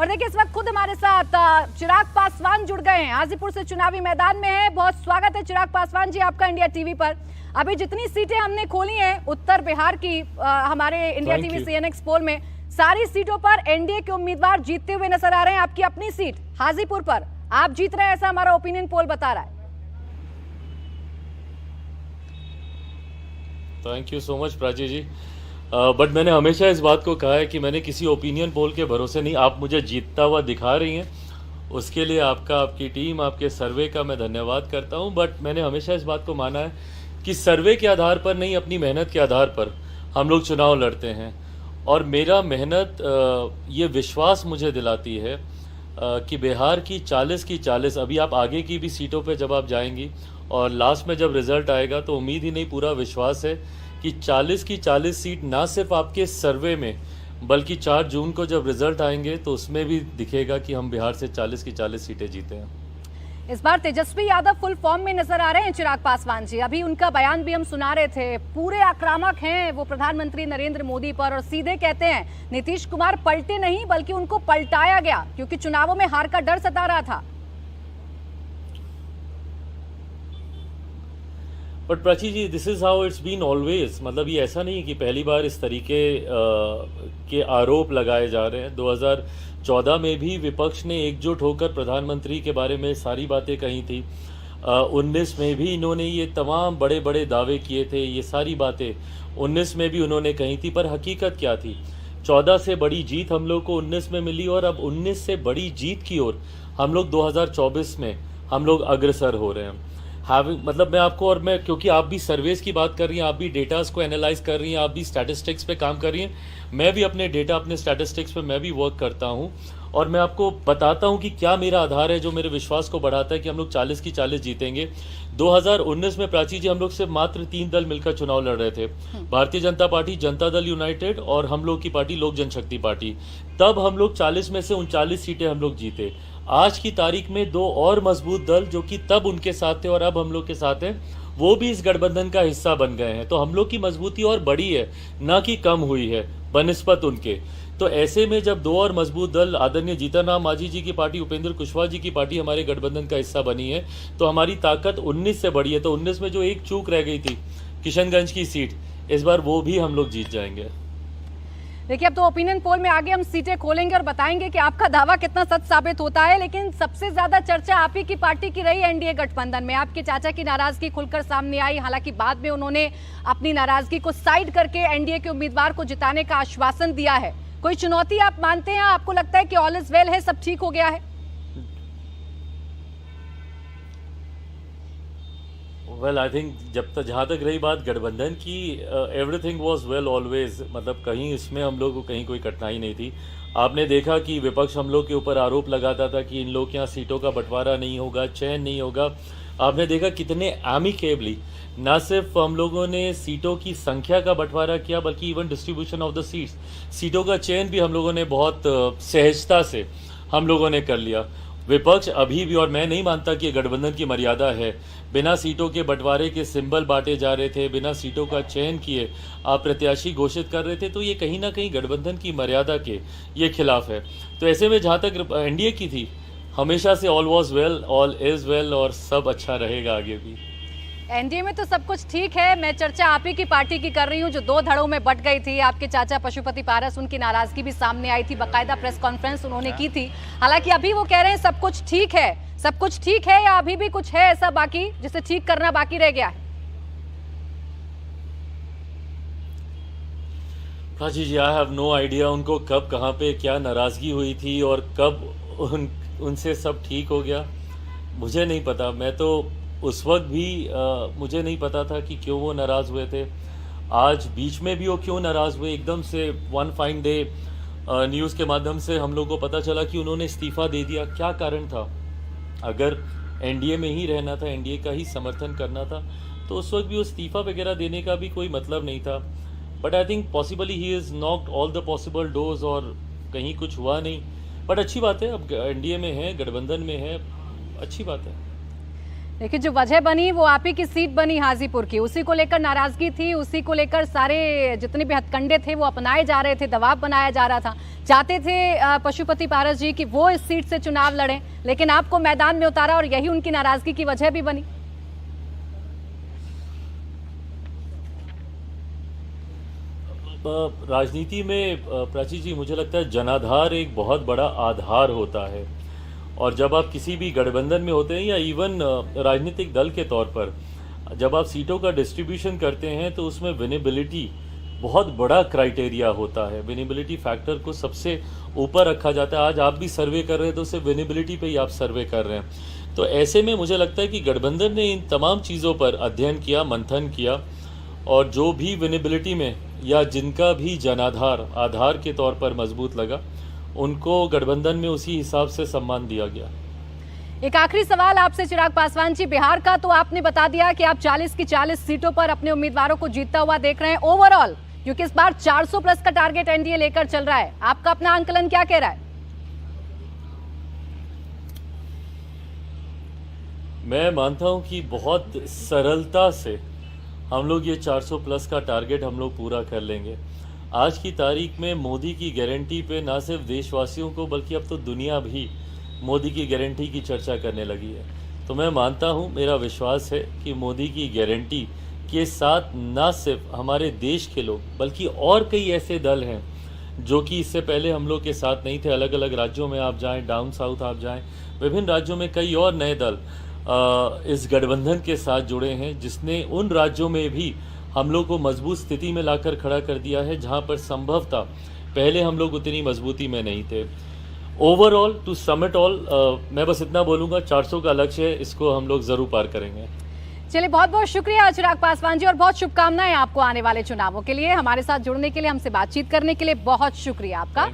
और देखिए इस वक्त खुद हमारे साथ चिराग पासवान जुड़ गए हैं, हाजीपुर से चुनावी मैदान में है। बहुत स्वागत है चिराग पासवान जी आपका इंडिया टीवी पर। अभी जितनी सीटें हमने खोली हैं उत्तर बिहार की हमारे इंडिया टीवी सीएनएक्स पोल में, सारी सीटों पर एनडीए के उम्मीदवार जीतते हुए नजर आ रहे हैं। आपकी अपनी सीट हाजीपुर पर आप जीत रहे हैं, ऐसा हमारा ओपिनियन पोल बता रहा है। Thank you so much Prachi ji. But मैंने हमेशा इस बात को कहा है कि मैंने किसी ओपिनियन पोल के भरोसे नहीं। आप मुझे जीतता हुआ दिखा रही हैं, उसके लिए आपका, आपकी टीम, आपके सर्वे का मैं धन्यवाद करता हूं। बट मैंने हमेशा इस बात को माना है कि सर्वे के आधार पर नहीं, अपनी मेहनत के आधार पर हम लोग चुनाव लड़ते हैं। और मेरा मेहनत ये विश्वास मुझे दिलाती है कि बिहार की 40 अभी आप आगे की भी सीटों पे जब आप जाएंगी और लास्ट में जब रिजल्ट आएगा तो उम्मीद ही नहीं, पूरा विश्वास है कि 40 सीट ना सिर्फ आपके सर्वे में बल्कि 4 जून को जब रिजल्ट आएंगे तो उसमें भी दिखेगा कि हम बिहार से 40 सीटें जीते हैं। इस बार तेजस्वी यादव फुल फॉर्म में नजर आ रहे हैं चिराग पासवान जी। अभी उनका बयान भी हम सुना रहे थे, पूरे आक्रामक हैं वो प्रधानमंत्री नरेंद्र मोदी पर और सीधे कहते हैं नीतीश कुमार पलटे नहीं बल्कि उनको पलटाया गया क्योंकि चुनावों में हार का डर सता रहा था। But Prachi ji, this is how it's been always. मतलब ये ऐसा नहीं है कि पहली बार इस तरीके के आरोप लगाए जा रहे हैं। 2014 में भी विपक्ष ने एकजुट होकर प्रधानमंत्री के बारे में सारी बातें कही थी। 19 में भी इन्होंने ये तमाम बड़े बड़े दावे किए थे। ये सारी बातें 19 में भी उन्होंने कही थी, पर हकीकत क्या थी? 14 से बड़ी जीत हम लोग को 19 में मिली और अब 19 से बड़ी जीत की ओर हम लोग 2024 में हम लोग अग्रसर हो रहे हैं। मतलब मैं आपको, और मैं, क्योंकि आप भी सर्वेस की बात कर रही हैं, आप भी डेटास को एनालाइज कर रही हैं, आप भी स्टैटिस्टिक्स पे काम कर रही हैं, मैं भी अपने डेटा, अपने स्टैटिस्टिक्स पे मैं भी वर्क करता हूं और मैं आपको बताता हूं कि क्या मेरा आधार है जो मेरे विश्वास को बढ़ाता है कि हम लोग 40 जीतेंगे। 2019 में प्राची जी हम लोग से मात्र 3 दल मिलकर चुनाव लड़ रहे थे, भारतीय जनता पार्टी, जनता दल यूनाइटेड और हम लोग की पार्टी लोक जनशक्ति पार्टी। तब हम लोग 40 में से 39 सीटें हम लोग जीते। आज की तारीख में 2 और मजबूत दल जो कि तब उनके साथ थे और अब हम लोग के साथ हैं, वो भी इस गठबंधन का हिस्सा बन गए हैं। तो हम लोग की मजबूती और बढ़ी है, ना कि कम हुई है बनिस्बत उनके। तो ऐसे में जब 2 और मजबूत दल, आदरणीय जीतन राम मांझी जी की पार्टी, उपेंद्र कुशवाहा जी की पार्टी हमारे गठबंधन का हिस्सा बनी है, तो हमारी ताकत 19 से बढ़ी है। तो 19 में जो एक चूक रह गई थी, किशनगंज की सीट, इस बार वो भी हम लोग जीत जाएंगे। देखिए अब तो ओपिनियन पोल में आगे हम सीटें खोलेंगे और बताएंगे कि आपका दावा कितना सच साबित होता है। लेकिन सबसे ज्यादा चर्चा आप ही की पार्टी की रही एनडीए गठबंधन में। आपके चाचा की नाराजगी खुलकर सामने आई, हालांकि बाद में उन्होंने अपनी नाराजगी को साइड करके एनडीए के उम्मीदवार को जिताने का आश्वासन दिया है। कोई चुनौती आप मानते हैं? आपको लगता है कि ऑल इज वेल है, सब ठीक हो गया है? वेल, आई थिंक जहाँ तक रही बात गठबंधन की, एवरीथिंग वाज वेल ऑलवेज। मतलब कहीं इसमें हम लोग को कहीं कोई कठिनाई नहीं थी। आपने देखा कि विपक्ष हम लोग के ऊपर आरोप लगाता था कि इन लोग के यहाँ सीटों का बंटवारा नहीं होगा, चयन नहीं होगा। आपने देखा कितने एमिकेबली ना सिर्फ हम लोगों ने सीटों की संख्या का बंटवारा किया बल्कि even distribution of the seats, सीटों का चयन भी हम लोगों ने बहुत सहजता से हम लोगों ने कर लिया। विपक्ष अभी भी, और मैं नहीं मानता कि गठबंधन की मर्यादा है, बिना सीटों के बंटवारे के सिंबल बांटे जा रहे थे, बिना सीटों का चयन किए आप प्रत्याशी घोषित कर रहे थे, तो ये कहीं ना कहीं गठबंधन की मर्यादा के ये खिलाफ है। तो ऐसे में जहाँ तक एनडीए की थी, हमेशा से all was well, all is well और सब अच्छा रहेगा आगे भी। एनडीए में तो सब कुछ ठीक है। मैं चर्चा आप ही की पार्टी की कर रही हूँ जो 2 धड़ों में बट गई थी। आपके चाचा पशुपति पारस, उनकी नाराजगी भी सामने आई थी, बाकायदा प्रेस कॉन्फ्रेंस उन्होंने की थी। हालांकि अभी वो कह रहे हैं सब कुछ ठीक है। सब कुछ ठीक है या अभी भी कुछ है ऐसा बाकी जिसे ठीक करना बाकी रह गया है? प्राची जी, आई हैव नो आइडिया उनको कब, कहाँ पे, क्या नाराजगी हुई थी और कब उनसे सब ठीक हो गया, मुझे नहीं पता। मैं तो उस वक्त भी मुझे नहीं पता था कि क्यों वो नाराज़ हुए थे। आज बीच में भी वो क्यों नाराज़ हुए, एकदम से वन फाइन डे न्यूज़ के माध्यम से हम लोग को पता चला कि उन्होंने इस्तीफ़ा दे दिया। क्या कारण था? अगर एनडीए में ही रहना था, एनडीए का ही समर्थन करना था, तो उस वक्त भी वो इस्तीफ़ा वगैरह देने का भी कोई मतलब नहीं था। But I think possibly he is knocked all the possible doors और कहीं कुछ हुआ नहीं। बट अच्छी बात है, अब एनडीए में है, गठबंधन में है, अच्छी बात है। देखिए, जो वजह बनी वो आप ही की सीट बनी हाजीपुर की, उसी को लेकर नाराजगी थी, उसी को लेकर सारे जितने भी हथकंडे थे वो अपनाए जा रहे थे, दबाव बनाया जा रहा था। चाहते थे पशुपति पारस जी कि वो इस सीट से चुनाव लड़ें, लेकिन आपको मैदान में उतारा और यही उनकी नाराजगी की वजह भी बनी। राजनीति में प्राची जी, मुझे लगता है जनाधार एक बहुत बड़ा आधार होता है, और जब आप किसी भी गठबंधन में होते हैं या इवन राजनीतिक दल के तौर पर जब आप सीटों का डिस्ट्रीब्यूशन करते हैं तो उसमें विनेबिलिटी बहुत बड़ा क्राइटेरिया होता है। विनेबिलिटी फैक्टर को सबसे ऊपर रखा जाता है। आज आप भी सर्वे कर रहे हैं तो सिर्फ विनेबिलिटी पे ही आप सर्वे कर रहे हैं। तो ऐसे में मुझे लगता है कि गठबंधन ने इन तमाम चीज़ों पर अध्ययन किया, मंथन किया, और जो भी विनेबिलिटी में या जिनका भी जनाधार आधार के तौर पर मजबूत लगा, उनको गठबंधन में उसी हिसाब से सम्मान दिया गया। एक आखिरी सवाल आपसे चिराग पासवान जी, बिहार का तो आपने बता दिया कि आप 40 की 40 सीटों पर अपने उम्मीदवारों को जीतता हुआ देख रहे हैं ओवरऑल, क्योंकि इस बार 400 प्लस का टारगेट एनडीए लेकर चल रहा है। आपका अपना आंकलन क्या कह रहा है? मैं मानता हूं कि बहुत सरलता से हम लोग ये 400 प्लस का टारगेट हम लोग पूरा कर लेंगे। आज की तारीख में मोदी की गारंटी पे ना सिर्फ देशवासियों को बल्कि अब तो दुनिया भी मोदी की गारंटी की चर्चा करने लगी है। तो मैं मानता हूं, मेरा विश्वास है कि मोदी की गारंटी के साथ ना सिर्फ हमारे देश के लोग बल्कि और कई ऐसे दल हैं जो कि इससे पहले हम लोग के साथ नहीं थे। अलग अलग राज्यों में आप जाएं, डाउन साउथ आप जाएं, विभिन्न राज्यों में कई और नए दल इस गठबंधन के साथ जुड़े हैं, जिसने उन राज्यों में भी हम लोग को मजबूत स्थिति में लाकर खड़ा कर दिया है जहां पर संभवतः पहले हम लोग उतनी मजबूती में नहीं थे। ओवरऑल टू समिट ऑल, मैं बस इतना बोलूँगा, 400 का लक्ष्य है, इसको हम लोग ज़रूर पार करेंगे। चलिए, बहुत बहुत शुक्रिया चिराग पासवान जी, और बहुत शुभकामनाएं आपको आने वाले चुनावों के लिए। हमारे साथ जुड़ने के लिए, हमसे बातचीत करने के लिए बहुत शुक्रिया आपका।